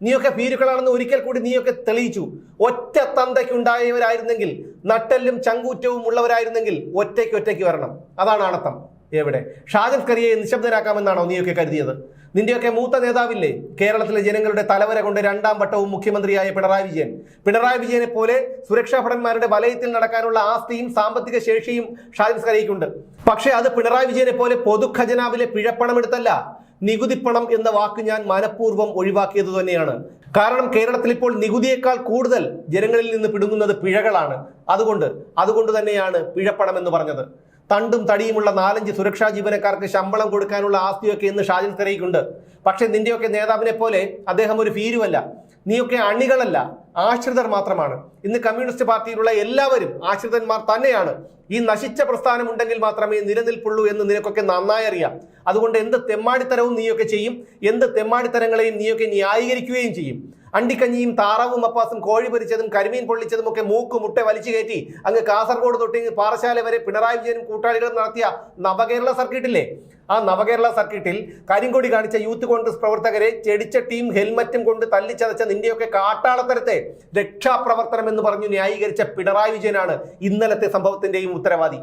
നീയൊക്കെ ഭീരുക്കളാണെന്ന് ഒരിക്കൽ കൂടി നീയൊക്കെ തെളിയിച്ചു. ഒറ്റ തന്തയ്ക്കുണ്ടായവരായിരുന്നെങ്കിൽ, നട്ടെല്ലും ചങ്കൂറ്റവും ഉള്ളവരായിരുന്നെങ്കിൽ ഒറ്റയ്ക്ക് വരണം. അതാണ് ആണത്തം. എവിടെ ഷാജൻ സ്കറിയയെ നിശബ്ദനാക്കാമെന്നാണോ നീയൊക്കെ കരുതിയത്? നിന്റെയൊക്കെ മൂത്ത നേതാവില്ലേ കേരളത്തിലെ ജനങ്ങളുടെ തലവര കൊണ്ട് 2ാം വട്ടവും മുഖ്യമന്ത്രിയായ പിണറായി വിജയനെ പോലെ സുരക്ഷാ ഭടന്മാരുടെ വലയത്തിൽ നടക്കാനുള്ള ആസ്തിയും സാമ്പത്തിക ശേഷിയും ഷാജൻ സ്കറിയയ്ക്കുണ്ട്. പക്ഷേ അത് പിണറായി വിജയനെ പോലെ പൊതുഖജനാവിലെ പിഴപ്പണമെടുത്തല്ല, നികുതിപ്പണം എന്ന വാക്ക് ഞാൻ മനഃപൂർവ്വം ഒഴിവാക്കിയത് തന്നെയാണ്. കാരണം കേരളത്തിൽ ഇപ്പോൾ നികുതിയേക്കാൾ കൂടുതൽ ജനങ്ങളിൽ നിന്ന് പിടുങ്ങുന്നത് പിഴകളാണ്. അതുകൊണ്ട് തന്നെയാണ് പിഴപ്പണം എന്ന് പറഞ്ഞത്. തണ്ടും തടിയുമുള്ള 4-5 സുരക്ഷാ ജീവനക്കാർക്ക് ശമ്പളം കൊടുക്കാനുള്ള ആസ്തിയൊക്കെ ഇന്ന് ഷാജൻ സ്കറിയയ്ക്കുണ്ട്. പക്ഷെ നിന്റെയൊക്കെ നേതാവിനെ പോലെ അദ്ദേഹം ഒരു ഭീരുവല്ല. നീയൊക്കെ അണികളല്ല, ആശ്രിതർ മാത്രമാണ്. ഇന്ന് കമ്മ്യൂണിസ്റ്റ് പാർട്ടിയിലുള്ള എല്ലാവരും ആശ്രിതന്മാർ തന്നെയാണ്. ഈ നശിച്ച പ്രസ്ഥാനം ഉണ്ടെങ്കിൽ മാത്രമേ നിലനിൽപ്പുള്ളൂ എന്ന് നിനക്കൊക്കെ നന്നായി അറിയാം. അതുകൊണ്ട് എന്ത് തെമ്മാടിത്തരവും നീയൊക്കെ ചെയ്യും, എന്ത് തെമ്മാടിത്തരങ്ങളെയും നീയൊക്കെ ന്യായീകരിക്കുകയും ചെയ്യും. അണ്ടിക്കഞ്ഞിയും താറാവും മപ്പാസും കോഴി പൊരിച്ചതും കരിമീൻ പൊള്ളിച്ചതും ഒക്കെ മുട്ട വലിച്ചു കയറ്റി അങ്ങ് കാസർഗോഡ് തൊട്ട് പാറശാല വരെ പിണറായി വിജയനും കൂട്ടാളികളും നടത്തിയ നവകേരള സർക്കിട്ടില്ലേ, ആ നവകേരള സർക്കിട്ടിൽ കരിങ്കൊടി കാണിച്ച യൂത്ത് കോൺഗ്രസ് പ്രവർത്തകരെ ചെടിച്ചട്ടിയും ഹെൽമറ്റും കൊണ്ട് തല്ലിച്ചതച്ച നിന്റെയൊക്കെ കാട്ടാളത്തരത്തെ രക്ഷാപ്രവർത്തനം എന്ന് പറഞ്ഞു ന്യായീകരിച്ച പിണറായി വിജയനാണ് ഇന്നലത്തെ സംഭവത്തിന്റെയും ഉത്തരവാദി.